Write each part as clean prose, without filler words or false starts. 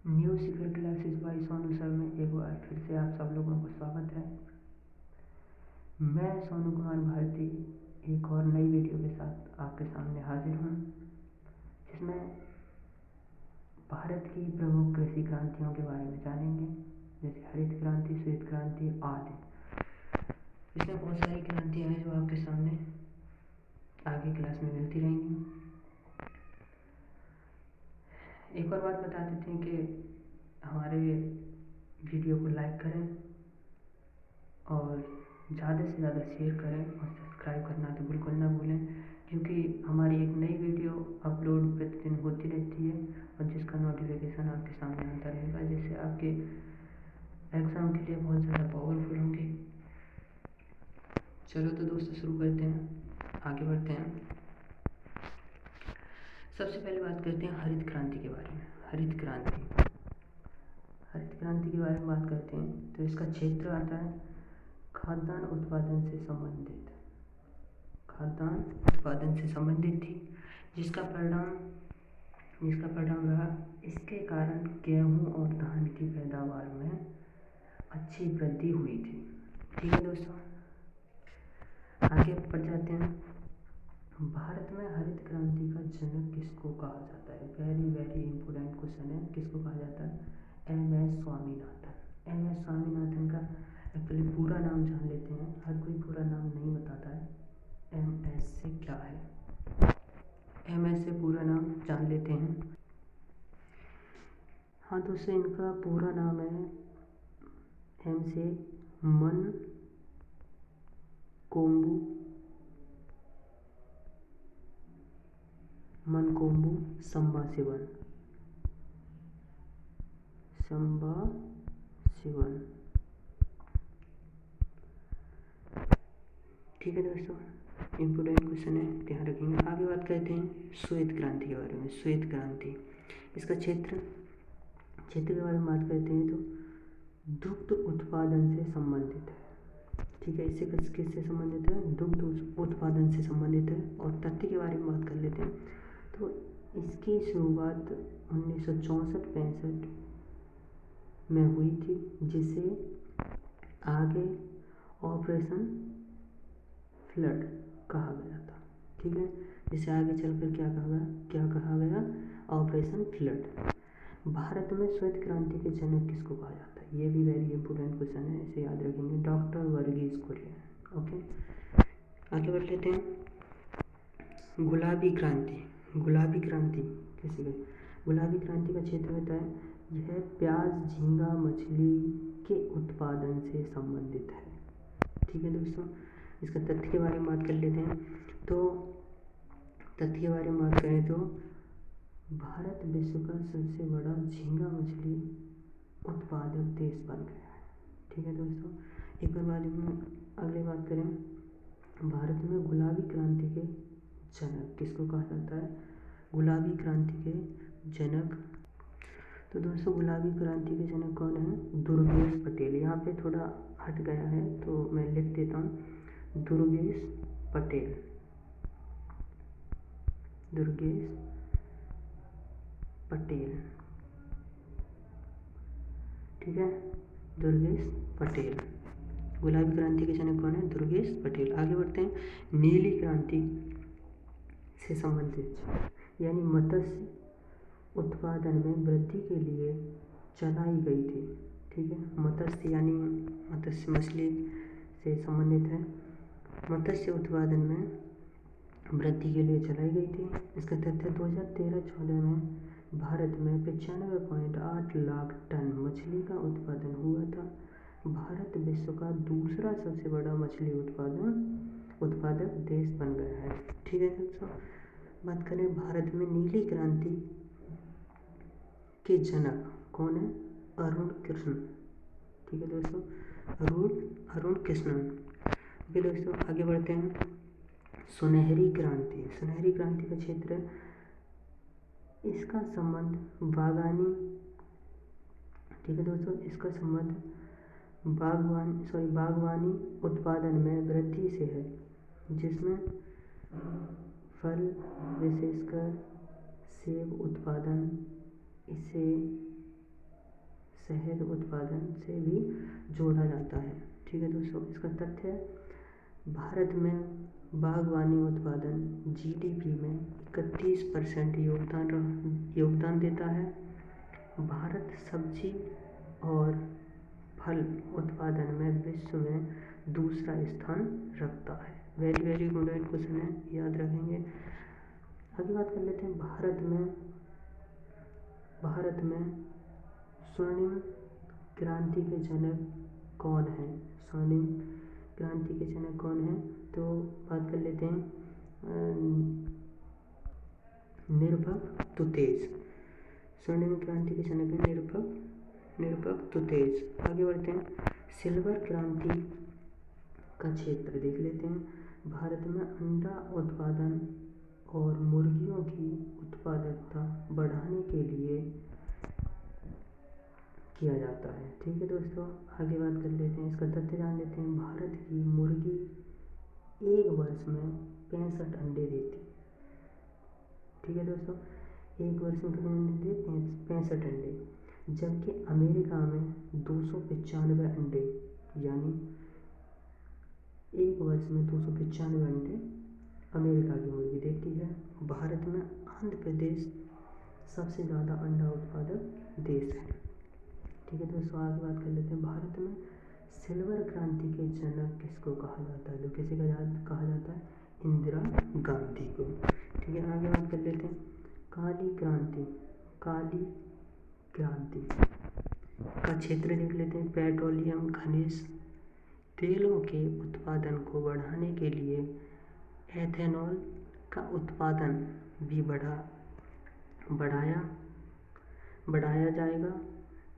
New शिखर classes bye Sonu sir में एक बार फिर से आप सब लोगों को स्वागत है। मैं सोनू कुमार भारती एक और नई वीडियो के साथ आपके सामने हाजिर हूँ, जिसमें भारत की प्रमुख कृषि क्रांतियों के बारे में जानेंगे, जैसे हरित क्रांति, श्वेत क्रांति आदि। इसमें बहुत सारी क्रांतियाँ हैं जो आपके सामने आगे क्लास में मिलती रहेंगी। एक और बात बता देते हैं कि हमारे वीडियो को लाइक करें और ज़्यादा से ज़्यादा शेयर करें और सब्सक्राइब करना तो बिल्कुल ना भूलें, क्योंकि हमारी एक नई वीडियो अपलोड प्रतिदिन होती रहती है और जिसका नोटिफिकेशन आपके सामने आता रहेगा, जिससे आपके एग्ज़ाम के लिए बहुत ज़्यादा पावरफुल होंगी। चलो तो दोस्तों शुरू करते हैं, आगे बढ़ते हैं। सबसे पहले बात करते हैं हरित क्रांति के बारे में। हरित क्रांति के बारे में बात करते हैं तो इसका क्षेत्र आता है खाद्यान्न उत्पादन से संबंधित थी, जिसका परिणाम रहा इसके कारण गेहूं और धान की पैदावार में अच्छी वृद्धि हुई थी। ठीक है दोस्तों, आगे बढ़ जाते हैं। भारत में हरित क्रांति का जनक किसको कहा जाता है? वेरी वेरी इंपॉर्टेंट क्वेश्चन है। किसको कहा जाता है? एम.एस. स्वामीनाथन। एम.एस. स्वामीनाथन का एक्चुअली पूरा नाम जान लेते हैं। हर कोई पूरा नाम नहीं बताता है। एम.एस. से क्या है? एम.एस. से पूरा नाम जान लेते हैं। हाँ दोस्तों, इनका पूरा नाम है एम से मनकोम्बू संबाशिवन। ठीक है दोस्तों, इम्पोर्टेंट क्वेश्चन है, ध्यान रखेंगे। आगे बात करते हैं श्वेत क्रांति के बारे में। श्वेत क्रांति, इसका क्षेत्र के बारे में बात करते हैं तो दुग्ध उत्पादन से संबंधित है। ठीक है, इससे किससे संबंधित है? दुग्ध उत्पादन से संबंधित है। और तथ्य के बारे में बात कर लेते हैं तो इसकी शुरुआत 1964-65 में हुई थी, जिसे आगे ऑपरेशन फ्लड कहा गया था। ठीक है, जिसे आगे चलकर क्या कहा गया? Operation flood. भारत में श्वेत क्रांति के जनक किसको कहा जाता है? ये भी वेरी इंपॉर्टेंट क्वेश्चन है, इसे याद रखेंगे। डॉक्टर वर्गीज कुरियन। ओके, आगे बढ़ लेते हैं। गुलाबी क्रांति गुलाबी क्रांति का क्षेत्र होता है, यह प्याज, झींगा मछली के उत्पादन से संबंधित है। ठीक है दोस्तों, इसका तथ्य के बारे में बात कर लेते हैं तो तथ्य के बारे में बात करें तो भारत विश्व का सबसे बड़ा झींगा मछली उत्पादक देश बन गया है। ठीक है दोस्तों, एक और बारे में अगले बात करें। भारत में गुलाबी क्रांति के जनक किसको कहा जाता है? गुलाबी क्रांति के जनक। तो दोस्तों, गुलाबी क्रांति के जनक कौन है? दुर्गेश पटेल। यहाँ पे थोड़ा हट गया है तो मैं लिख देता हूँ, दुर्गेश पटेल। ठीक है, दुर्गेश पटेल। गुलाबी क्रांति के जनक कौन है? दुर्गेश पटेल। आगे बढ़ते हैं। नीली क्रांति से संबंधित, यानी मत्स्य उत्पादन में वृद्धि के लिए चलाई गई थी। ठीक है, मत्स्य यानी मत्स्य मछली से संबंधित है। मत्स्य उत्पादन में वृद्धि के लिए चलाई गई थी। इसका तथ्य 2013-14 में भारत में 95.8 लाख टन मछली का उत्पादन हुआ था। भारत विश्व का दूसरा सबसे बड़ा मछली उत्पादक देश बन गया है। ठीक है दोस्तों, बात करें भारत में नीली क्रांति के जनक कौन है? अरुण कृष्ण। ठीक है दोस्तों, अरुण कृष्णन। ओके दोस्तों, आगे बढ़ते हैं। सुनहरी क्रांति का क्षेत्र, इसका संबंध बागवानी। ठीक है दोस्तों, इसका संबंध बागवानी उत्पादन में वृद्धि से है, जिसमें फल विशेषकर सेब उत्पादन इसे शहद उत्पादन से भी जोड़ा जाता है। ठीक है दोस्तों, इसका तथ्य है भारत में बागवानी उत्पादन जीडीपी में 31% योगदान देता है। भारत सब्जी और फल उत्पादन में विश्व में दूसरा स्थान रखता है। वेरी वेरी इम्पोर्टेंट क्वेश्चन है, याद रखेंगे। आगे बात कर लेते हैं भारत में स्वर्णिम क्रांति के जनक कौन है। स्वर्णिम क्रांति के जनक कौन है, तो बात कर लेते हैं निरपक तुतेज। स्वर्णिम क्रांति के जनक है निरपक तुतेज। आगे बढ़ते हैं, सिल्वर क्रांति का क्षेत्र देख लेते हैं। भारत में अंडा उत्पादन और मुर्गियों की उत्पादकता बढ़ाने के लिए किया जाता है। ठीक है दोस्तों, आगे बात कर लेते हैं, इसका तथ्य जान लेते हैं। भारत की मुर्गी एक वर्ष में 65 अंडे देती। ठीक है दोस्तों, एक वर्ष में कितने अंडे देते? 65 अंडे। जबकि अमेरिका में 295 अंडे, यानी एक वर्ष में 295 अंडे अमेरिका की मुर्गी देती है। भारत में आंध्र प्रदेश सबसे ज़्यादा अंडा उत्पादक देश है। ठीक है दोस्तों, आगे बात कर लेते हैं। भारत में सिल्वर क्रांति के जनक किसको कहा जाता है? तो किसे कहा जाता है? इंदिरा गांधी को। ठीक है, आगे बात कर लेते हैं। काली क्रांति का क्षेत्र देख लेते हैं। पेट्रोलियम खनिज तेलों के उत्पादन को बढ़ाने के लिए एथेनॉल का उत्पादन भी बढ़ाया जाएगा,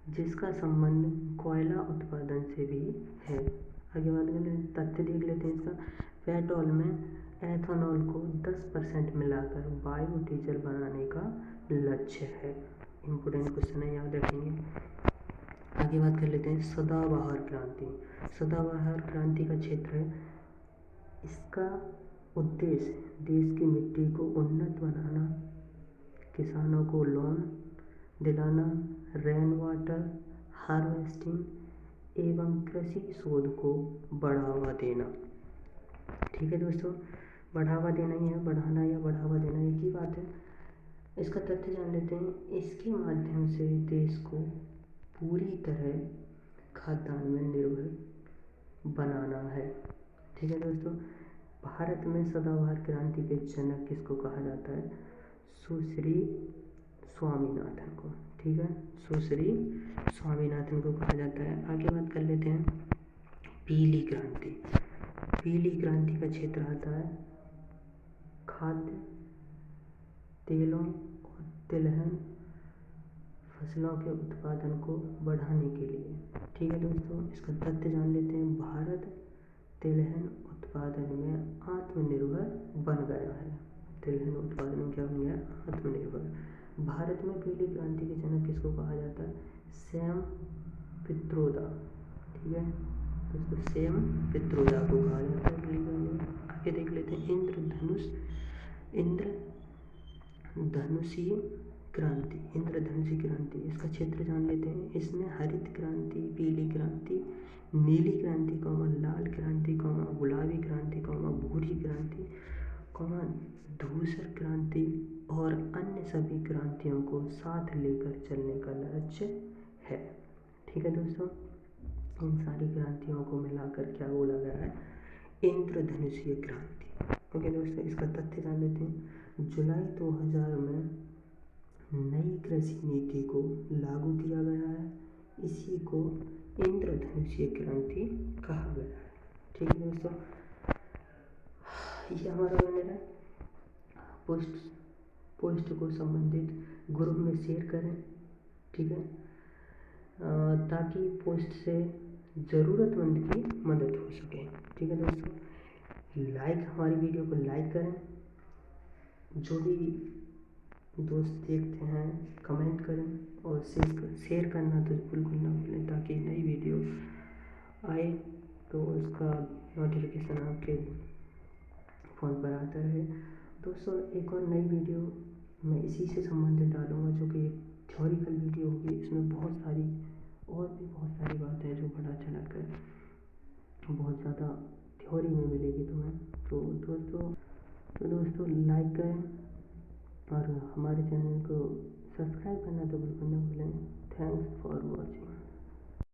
जिसका संबंध कोयला उत्पादन से भी है। आगे बात कर लेते, तथ्य देख लेते हैं इसका। पेट्रोल में एथेनॉल को 10% मिलाकर बायोडीजल बनाने का लक्ष्य है। इम्पोर्टेंट क्वेश्चन है, याद रखेंगे। आगे बात कर लेते हैं सदाबहार क्रांति का क्षेत्र है। इसका उद्देश्य देश की मिट्टी को उन्नत बनाना, किसानों को लोन दिलाना, रेन वाटर हार्वेस्टिंग एवं कृषि शोध को बढ़ावा देना। ठीक है दोस्तों, बढ़ावा देना ही है, बढ़ाना या बढ़ावा देना एक ही बात है। इसका तथ्य जान लेते हैं। इसके माध्यम से देश को पूरी तरह खाद्यान्न में निर्भर बनाना है। ठीक है दोस्तों, भारत में सदाबहार क्रांति के जनक किसको कहा जाता है? सुश्री स्वामीनाथन को। ठीक है, सुश्री स्वामीनाथन को कहा जाता है। आगे बात कर लेते हैं पीली क्रांति का क्षेत्र आता है खाद्य तेलों और तिलहन फसलों के उत्पादन को बढ़ाने के लिए। ठीक है दोस्तों, इसका तथ्य जान लेते हैं। भारत तिलहन उत्पादन में आत्मनिर्भर बन गया है। तिलहन उत्पादन में क्या बन गया? आत्मनिर्भर। भारत में पीली क्रांति के जनक किसको कहा जाता है? सैम पित्रोदा। ठीक है दोस्तों, सैम पित्रोदा को कहा जाता है पीली क्रांति। आगे देख लेते हैं इंद्रधनुषीय क्रांति। इसका क्षेत्र जान लेते हैं। इसमें हरित क्रांति, पीली क्रांति, नीली क्रांति, लाल क्रांति, गुलाबी क्रांति, भूरी क्रांति, धूसर क्रांति और अन्य सभी क्रांतियों को साथ लेकर चलने का लक्ष्य है। ठीक है दोस्तों, इन सारी क्रांतियों को मिलाकर क्या बोला गया है? इंद्रधनुषीय क्रांति। ओके दोस्तों, इसका तथ्य जान लेते हैं। जुलाई 2000 में नई कृषि नीति को लागू किया गया है। इसी को इंद्रधनुषीय क्रांति कहा गया है। ठीक है दोस्तों, ये हमारा बैनर है। पोस्ट को संबंधित ग्रुप में शेयर करें। ठीक है, ताकि पोस्ट से ज़रूरतमंद की मदद हो सके। ठीक है दोस्तों, हमारी वीडियो को लाइक करें। जो भी दोस्त देखते हैं कमेंट करें और शेयर करना तो बिल्कुल ना भूलें, ताकि नई वीडियो आए तो उसका नोटिफिकेशन आपके फ़ोन पर आता रहे। दोस्तों, एक और नई वीडियो मैं इसी से संबंधित डालूँगा, जो कि एक थ्योरिकल वीडियो होगी। इसमें बहुत सारी और भी बहुत सारी बातें हैं जो बड़ा अच्छा लगता है, बहुत ज़्यादा थ्योरी में मिलेगी तुम्हें। तो दोस्तों लाइक करें और हमारे चैनल को सब्सक्राइब करना तो बिल्कुल ना भूलें। Thanks for watching.